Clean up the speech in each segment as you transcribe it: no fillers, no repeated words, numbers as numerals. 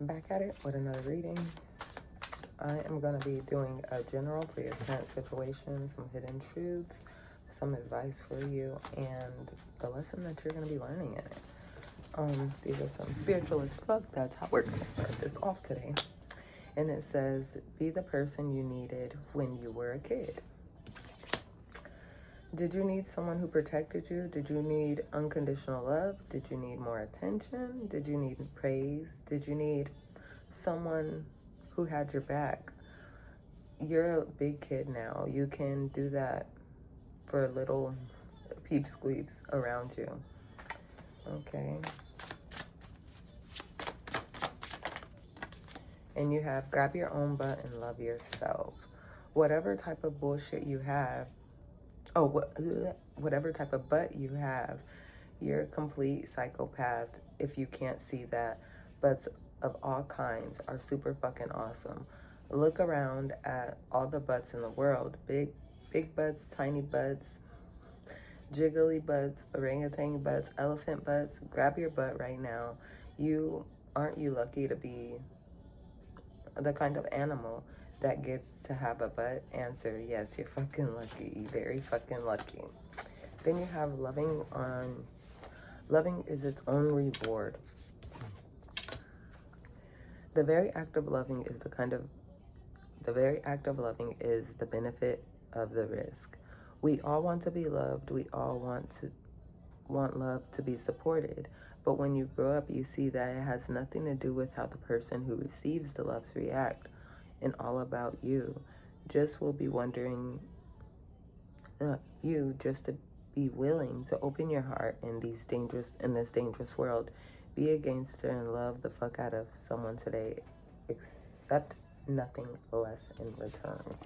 Back at it with another reading. I am going to be doing a general for your current situation, some hidden truths, some advice for you, and the lesson that you're going to be learning in it. These are some spiritual as fuck. That's how we're going to start this off today. And it says, be the person you needed when you were a kid. Did you need someone who protected you? Did you need unconditional love? Did you need more attention? Did you need praise? Did you need someone who had your back? You're a big kid now. You can do that for little peep squeaks around you. Okay. And you have grab your own butt and love yourself. Whatever type of bullshit you have, whatever type of butt you have, you're a complete psychopath if you can't see that. Butts of all kinds are super fucking awesome. Look around at all the butts in the world. Big butts, tiny butts, jiggly butts, orangutan butts, elephant butts. Grab your butt right now. Aren't you lucky to be the kind of animal that gets to have a butt? Answer, yes, you're fucking lucky. You're very fucking lucky. Then you have loving is its own reward. The very act of loving is the benefit of the risk. We all want to be loved. We all want love to be supported. But when you grow up, you see that it has nothing to do with how the person who receives the loves react, and all about you. Just will be wondering, you just to be willing to open your heart in this dangerous world. Be a gangster and love the fuck out of someone today. Accept nothing less in return.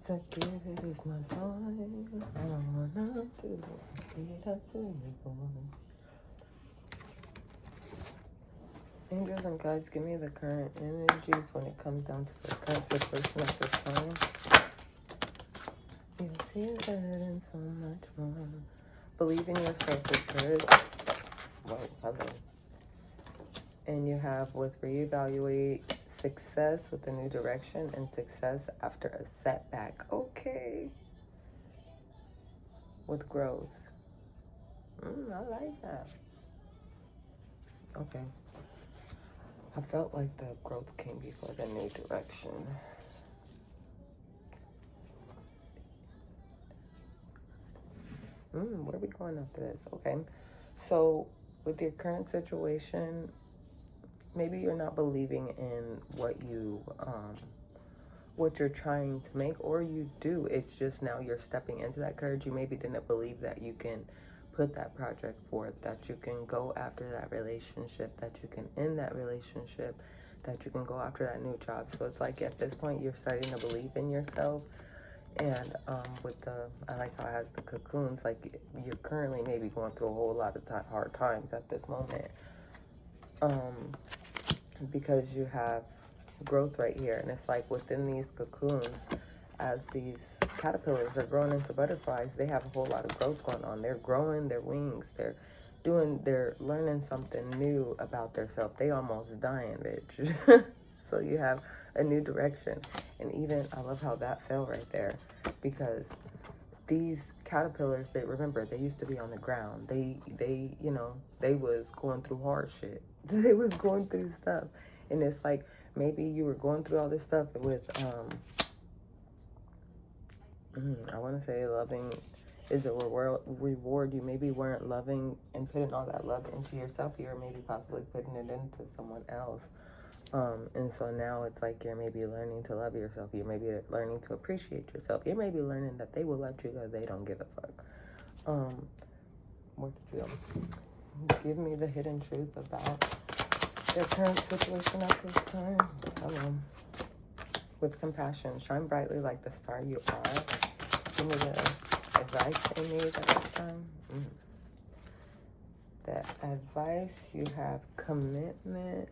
To give it is my joy. I don't wanna do it. That's who you're born. Angels and guides, give me the current energies when it comes down to the current situation at this time. You'll see that and so much more. Believe in yourself with courage. Whoa, hello. And you have with reevaluate, success with a new direction, and success after a setback. Okay. With growth. I like that. Okay. I felt like the growth came before the new direction. Where are we going after this? Okay. So with your current situation, maybe you're not believing in what you're trying to make, or you do. It's just now you're stepping into that courage. You maybe didn't believe that you can put that project forth, that you can go after that relationship, that you can end that relationship, that you can go after that new job. So it's like at this point you're starting to believe in yourself. And I like how it has the cocoons, like you're currently maybe going through a whole lot of hard times at this moment, because you have growth right here. And it's like within these cocoons, as these caterpillars are growing into butterflies, they have a whole lot of growth going on. They're growing their wings. They're learning something new about themselves. They almost dying, bitch. So you have a new direction. And even, I love how that fell right there, because these caterpillars, they used to be on the ground. They was going through hard shit. They was going through stuff. And it's like, maybe you were going through all this stuff with, I want to say loving is a reward. You maybe weren't loving and putting all that love into yourself. You were maybe possibly putting it into someone else. And so now it's like you're maybe learning to love yourself. You're maybe learning to appreciate yourself. You may be learning that they will let you go. They don't give a fuck. What did you give me the hidden truth about your current situation at this time? Hello. With compassion, shine brightly like the star you are. Give me the advice they need at this time. The advice, you have commitment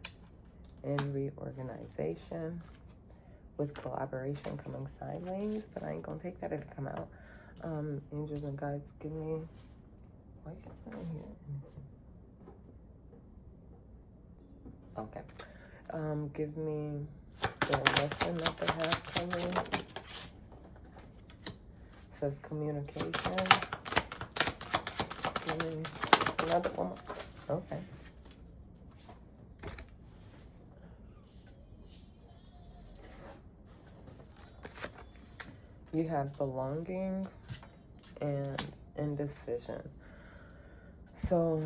and reorganization, with collaboration coming sideways, but I ain't gonna take that if it come out. Angels and guides, give me, why can't I hear anything? Okay. Give me the lesson that they have coming. It says communication. Give me another one. Okay. You have belonging and indecision. So,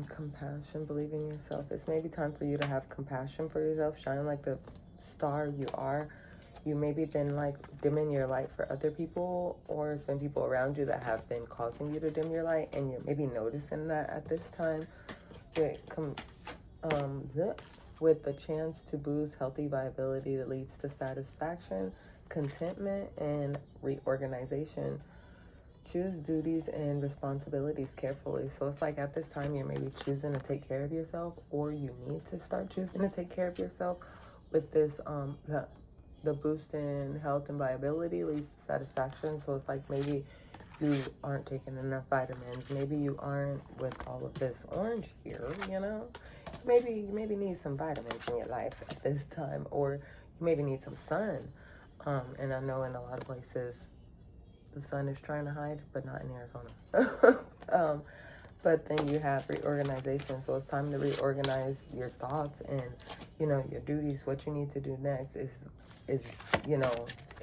compassion, believe in yourself. It's maybe time for you to have compassion for yourself, shine like the star you are. You maybe been like dimming your light for other people, or it's been people around you that have been causing you to dim your light, and you're maybe noticing that at this time. With the chance to boost healthy viability that leads to satisfaction, contentment, and reorganization. Choose duties and responsibilities carefully. So it's like at this time you're maybe choosing to take care of yourself, or you need to start choosing to take care of yourself with this the boost in health and viability leads to satisfaction. So it's like maybe you aren't taking enough vitamins, maybe you aren't with all of this orange here, you know. Maybe you need some vitamins in your life at this time, or you maybe need some sun. And I know in a lot of places the sun is trying to hide, but not in Arizona. But then you have reorganization. So it's time to reorganize your thoughts and, your duties. What you need to do next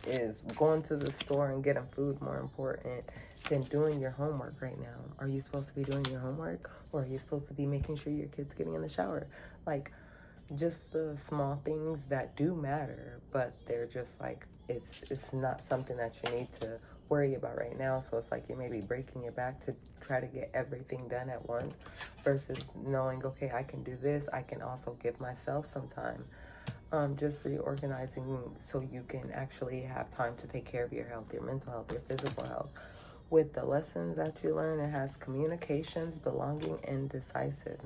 is going to the store and getting food more important than doing your homework right now. Are you supposed to be doing your homework, or are you supposed to be making sure your kid's getting in the shower? Like, just the small things that do matter, but they're just like, it's not something that you need to worry about right now. So it's like you may be breaking your back to try to get everything done at once, versus knowing, okay, I can do this, I can also give myself some time. Just reorganizing so you can actually have time to take care of your health, your mental health, your physical health. With the lessons that you learn, it has communications, belonging, and decisive.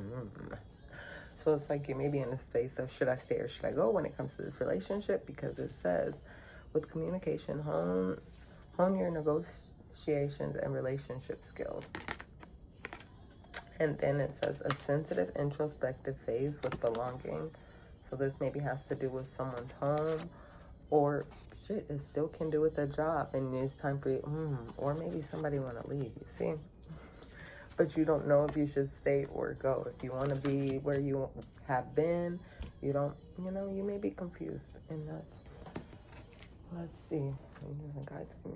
So it's like you may be in a space of should I stay or should I go when it comes to this relationship, because it says with communication, hone your negotiations and relationship skills. And then it says a sensitive introspective phase with belonging. So this maybe has to do with someone's home, or shit, it still can do with a job, and it's time for you, or maybe somebody want to leave, you see? But you don't know if you should stay or go. If you want to be where you have been, you don't, you may be confused. And that's, let's see, different guides for me.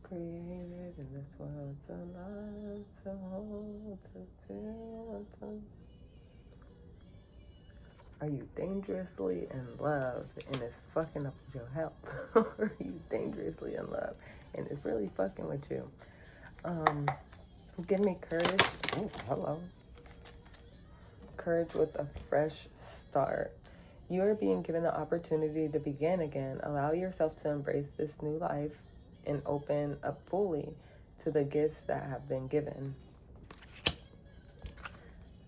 Created in this world to love, to hold, to feel, to... Are you dangerously in love and it's fucking up with your health? Or are you dangerously in love and it's really fucking with you? Give me courage. Ooh, hello. Courage with a fresh start. You are being given the opportunity to begin again. Allow yourself to embrace this new life and open up fully to the gifts that have been given.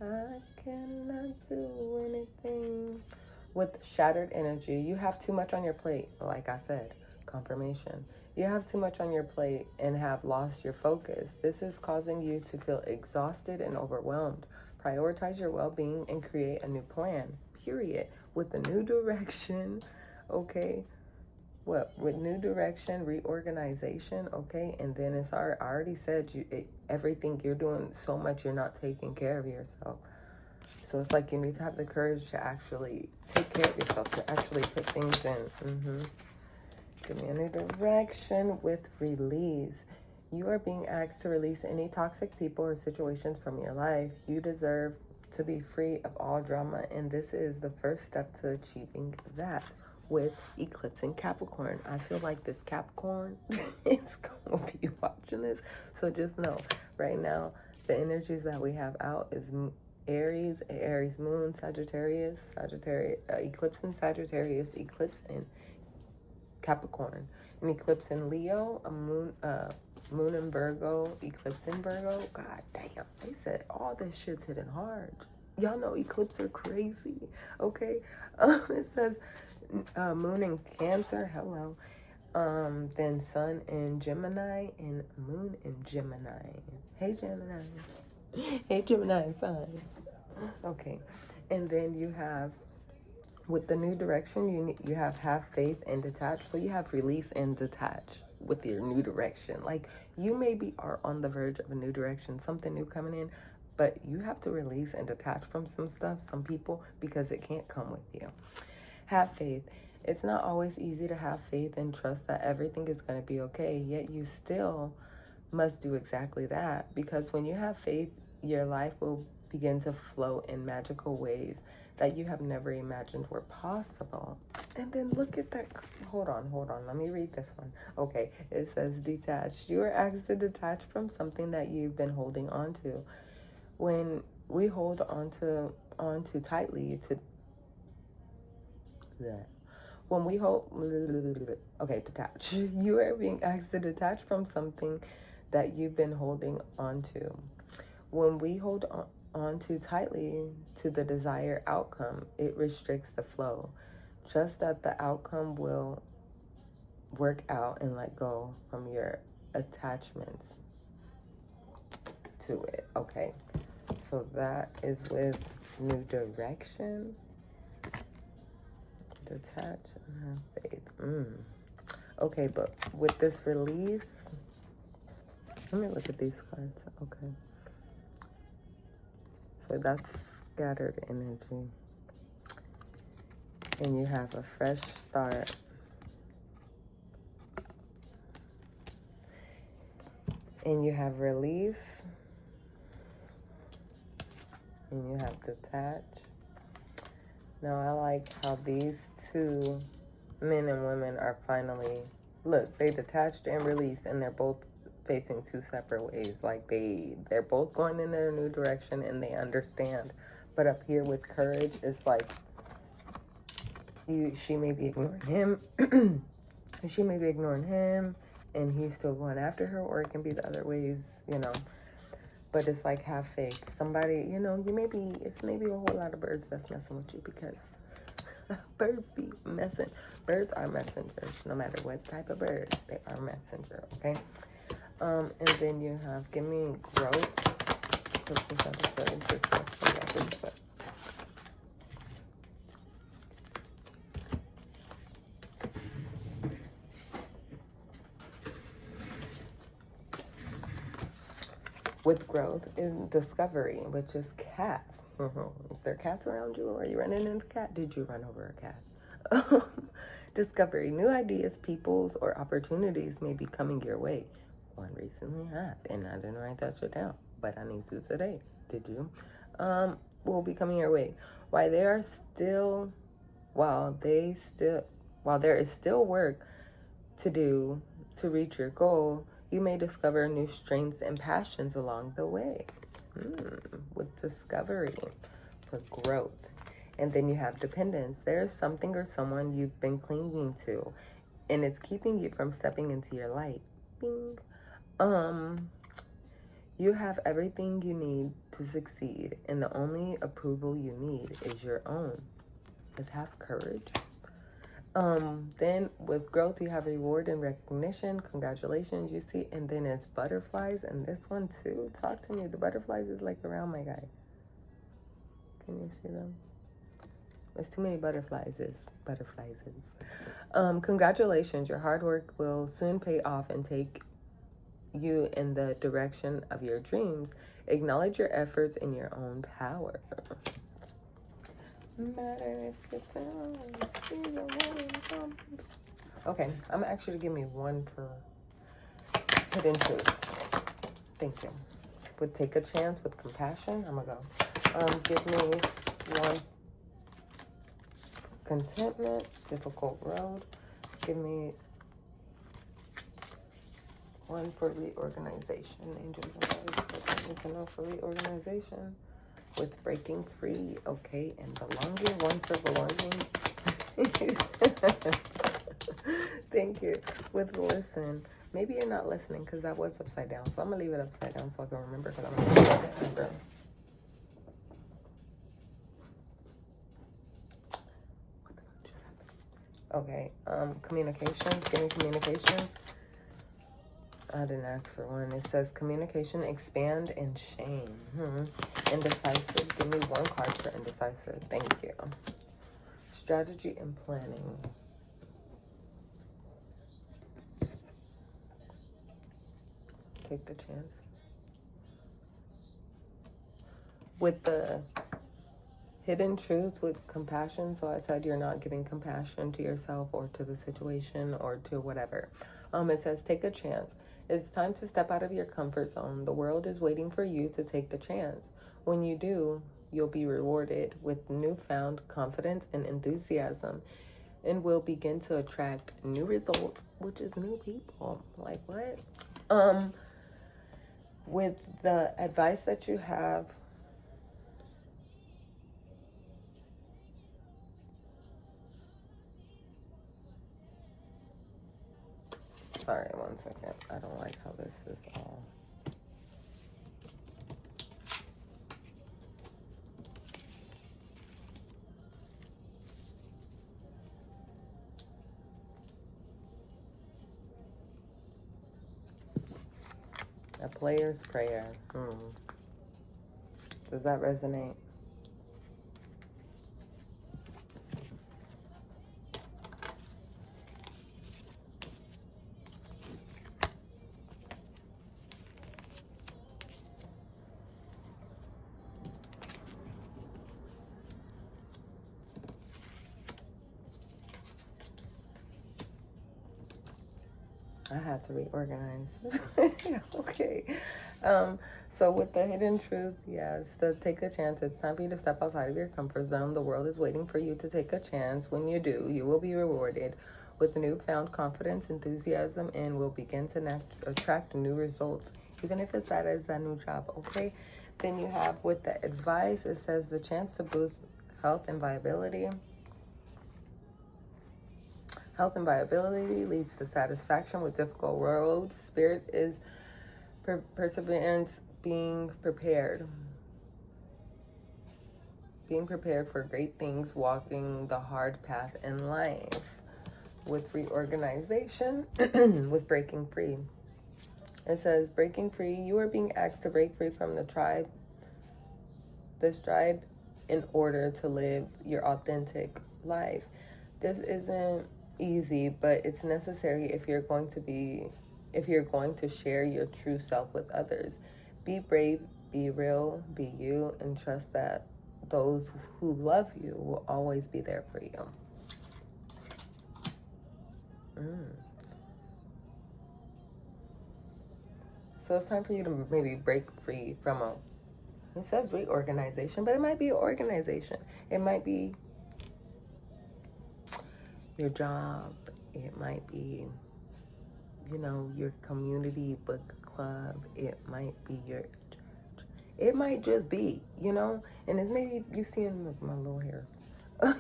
I cannot do anything. With shattered energy, you have too much on your plate. Like I said, confirmation. You have too much on your plate and have lost your focus. This is causing you to feel exhausted and overwhelmed. Prioritize your well-being and create a new plan, period. With a new direction, okay? With new direction, reorganization, okay? And then it's I already said everything you're doing so much, you're not taking care of yourself. So it's like you need to have the courage to actually take care of yourself, to actually put things in. Give me a new direction with release. You are being asked to release any toxic people or situations from your life. You deserve to be free of all drama, and this is the first step to achieving that with eclipsing Capricorn. I feel like this Capricorn is going to be watching this. So just know, right now, the energies that we have out is Aries moon, Sagittarius, eclipse in Sagittarius, eclipse in Capricorn, an eclipse in Leo, a moon in Virgo, eclipse in Virgo. God damn, they said all this shit's hitting hard. Y'all know eclipses are crazy, okay? It says moon in Cancer, hello. Then Sun in Gemini and Moon in Gemini. Hey, Gemini. Hey, Gemini, fine. Okay. And then you have, with the new direction, you have faith and detach. So you have release and detach with your new direction. Like, you maybe are on the verge of a new direction, something new coming in, but you have to release and detach from some stuff, some people, because it can't come with you. Have faith. It's not always easy to have faith and trust that everything is going to be okay, yet you still must do exactly that, because when you have faith, your life will begin to flow in magical ways that you have never imagined were possible. And then look at that. Hold on. Let me read this one. Okay, it says detached. You are asked to detach from something that you've been holding on to. When we hold on to tightly to that. When we hold, okay, detach. You are being asked to detach from something that you've been holding on to. When we hold on too tightly to the desired outcome, it restricts the flow. Trust that the outcome will work out and let go from your attachments to it. Okay, so that is with new direction. Detach and have faith. Okay, but with this release, let me look at these cards. Okay. So that's scattered energy. And you have a fresh start. And you have release. And you have detach. Now I like how these two men and women are finally, look, they detached and released, and they're both facing two separate ways. Like they're both going in a new direction and they understand. But up here with courage, it's like she may be ignoring him. She may be ignoring him and he's still going after her, or it can be the other ways, you know. But it's like, have faith. Somebody, you know, it's maybe a whole lot of birds that's messing with you, because birds be messing. Birds are messengers. No matter what type of bird, they are messenger, okay? And then you have, give me growth. With growth in discovery, which is cats. Is there cats around you? Are you running into a cat? Did you run over a cat? Discovery. New ideas, peoples, or opportunities may be coming your way. One recently happened. I didn't write that shit down, but I need to today. Did you? Will be coming your way. While there is still work to do to reach your goal, you may discover new strengths and passions along the way. With discovery for growth. And then you have dependence. There's something or someone you've been clinging to, and it's keeping you from stepping into your light. Bing. You have everything you need to succeed, and the only approval you need is your own. Just have courage. Then with growth, you have reward and recognition. Congratulations, you see. And then it's butterflies. And this one too, talk to me. The butterflies is like around my guy. Can you see them? There's too many butterflies. Congratulations, your hard work will soon pay off and take you in the direction of your dreams. Acknowledge your efforts in your own power. Okay, I'm actually give me one for hidden truth. Thank you. Would take a chance with compassion. I'm gonna go. Give me one contentment, difficult road. Give me one for reorganization. Angels and guides, need to know for reorganization. With breaking free, okay, and belonging, one for belonging. Thank you. With listen, maybe you're not listening because that was upside down, so I'm gonna leave it upside down so I can remember, because I'm gonna remember. Okay, Communications. Give me communications. I didn't ask for one. It says communication, expand, and shame. Indecisive. Give me one card for indecisive. Thank you. Strategy and planning. Take the chance. With the hidden truth, with compassion. So I said you're not giving compassion to yourself or to the situation or to whatever. It says take a chance. It's time to step out of your comfort zone. The world is waiting for you to take the chance. When you do, you'll be rewarded with newfound confidence and enthusiasm and will begin to attract new results, which is new people. Like what? With the advice that you have, sorry, one second. I don't like how this is all. A player's prayer. Does that resonate? I had to reorganize. Okay. So with the hidden truth, yes, the take a chance. It's time for you to step outside of your comfort zone. The world is waiting for you to take a chance. When you do, you will be rewarded with newfound confidence, enthusiasm, and will begin to attract new results, even if it's that is a new job. Okay. Then you have with the advice, it says the chance to boost health and viability. Health and viability leads to satisfaction with difficult roads. Spirit is perseverance, being prepared. Being prepared for great things, walking the hard path in life. With reorganization, with breaking free. It says, breaking free, you are being asked to break free from the stride in order to live your authentic life. This isn't easy, but it's necessary if you're going to share your true self with others. Be brave, be real, be you, and trust that those who love you will always be there for you. So it's time for you to maybe break free from it says reorganization, but it might be an organization. It might be your job. It might be, your community book club. It might be your church. It might just be, and it's maybe you seeing my little hairs.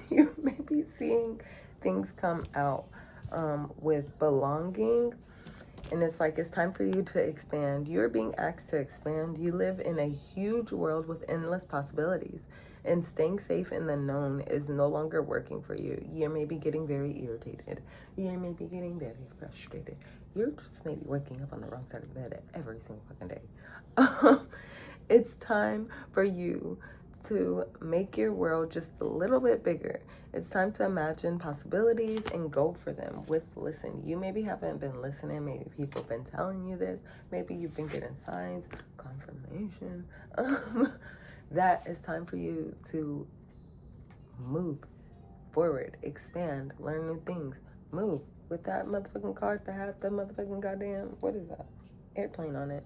You may be seeing things come out with belonging. And it's like, it's time for you to expand. You're being asked to expand. You live in a huge world with endless possibilities. And staying safe in the known is no longer working for you. You may be getting very irritated. You may be getting very frustrated. You're just maybe waking up on the wrong side of the bed every single fucking day. It's time for you to make your world just a little bit bigger. It's time to imagine possibilities and go for them listen. You maybe haven't been listening. Maybe people have been telling you this. Maybe you've been getting signs, confirmation. That it's time for you to move forward, expand, learn new things, move. With that motherfucking card that had the motherfucking goddamn, what is that? Airplane on it.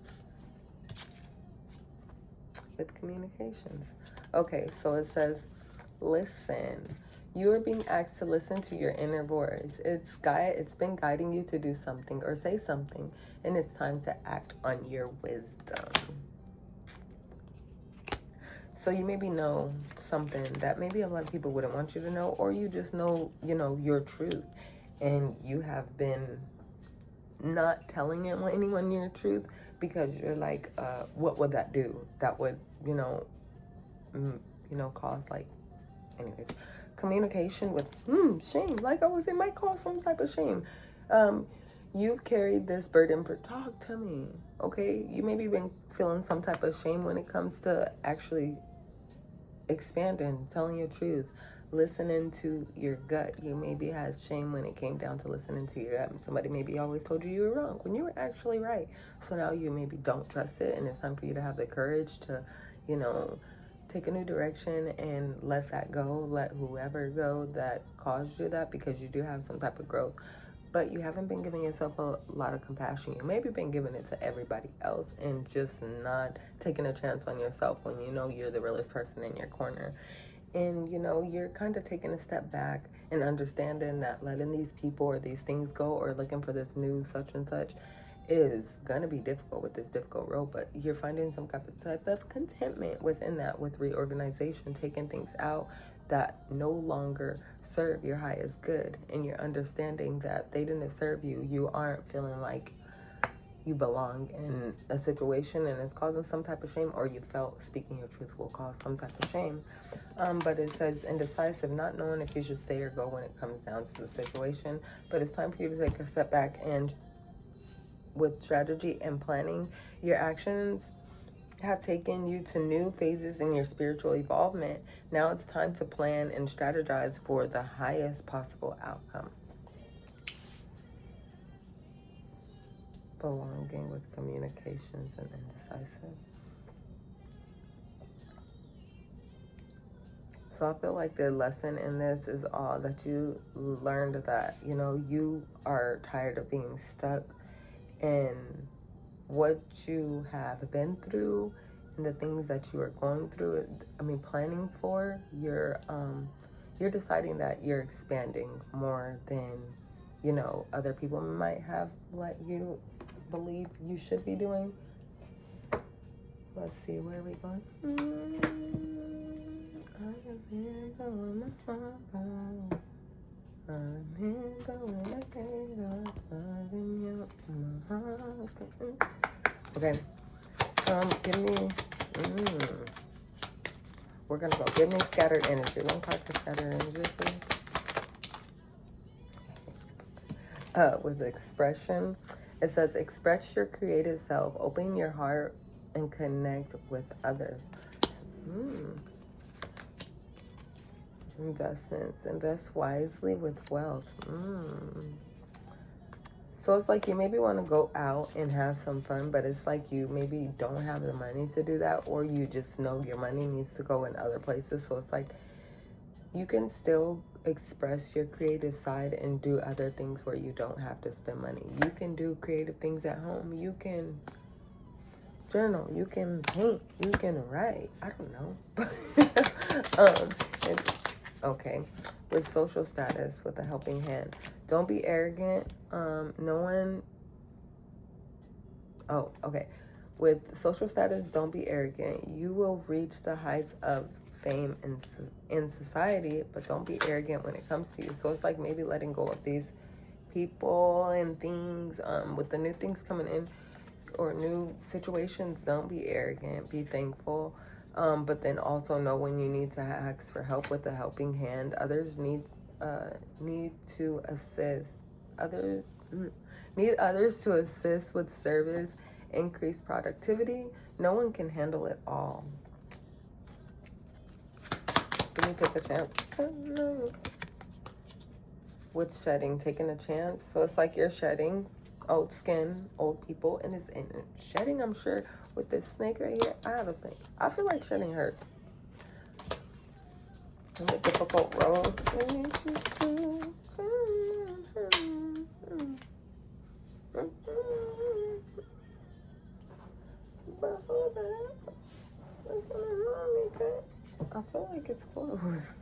With communications. Okay, so it says, listen. You are being asked to listen to your inner voice. It's been guiding you to do something or say something, and it's time to act on your wisdom. So you maybe know something that maybe a lot of people wouldn't want you to know, or you just know, your truth, and you have been not telling anyone your truth because you're like, what would that do? That would, cause anyways, communication with shame. Like I was, it might cause some type of shame. You've carried this burden for, talk to me, okay? You maybe been feeling some type of shame when it comes to actually expanding, telling your truth, listening to your gut. You maybe had shame when it came down to listening to your gut. Somebody maybe always told you were wrong when you were actually right. So now you maybe don't trust it, and it's time for you to have the courage to, you know, take a new direction and let that go. Let whoever go that caused you that, because you do have some type of growth. But you haven't been giving yourself a lot of compassion. You maybe been giving it to everybody else and just not taking a chance on yourself when you know you're the realest person in your corner. And, you know, you're kind of taking a step back and understanding that letting these people or these things go or looking for this new such and such is going to be difficult with this difficult road. But you're finding some type of contentment within that, with reorganization, taking things out that no longer serve your highest good, and you're understanding that they didn't serve you. You aren't feeling like you belong in a situation and it's causing some type of shame, or you felt speaking your truth will cause some type of shame. But it says indecisive, not knowing if you should stay or go when it comes down to the situation. But it's time for you to take a step back, and with strategy and planning, your actions have taken you to new phases in your spiritual involvement. Now it's time to plan and strategize for the highest possible outcome. Belonging with communications and indecisive. So I feel like the lesson in this is all that you learned, that, you know, you are tired of being stuck in what you have been through and the things that you are going through. I mean, planning for, you're deciding that you're expanding more than, you know, other people might have let you believe you should be doing. Let's see, where are we going? I have been going my heart. I've been going like loving you in my heart. Okay. Give me. We're gonna go. Give me scattered energy. One card for scattered energy, please. With expression, it says express your creative self, open your heart, and connect with others. Investments. Invest wisely with wealth. So it's like you maybe want to go out and have some fun, but it's like you maybe don't have the money to do that, or you just know your money needs to go in other places. So it's like you can still express your creative side and do other things where you don't have to spend money. You can do creative things at home. You can journal. You can paint. You can write. I don't know. Okay. With social status, with a helping hand. Don't be arrogant. With social status, don't be arrogant. You will reach the heights of fame in society, but don't be arrogant when it comes to you. So it's like maybe letting go of these people and things. With the new things coming in or new situations, don't be arrogant. Be thankful. But then also know when you need to ask for help with a helping hand. Others need to assist. Need others to assist with service, increase productivity. No one can handle it all. Can you take a chance? With shedding, taking a chance. So it's like you're shedding old skin, old people, and it's shedding, I'm sure, with this snake right here. I have a snake. I feel like shedding hurts. And the difficult road. I feel like it's closed.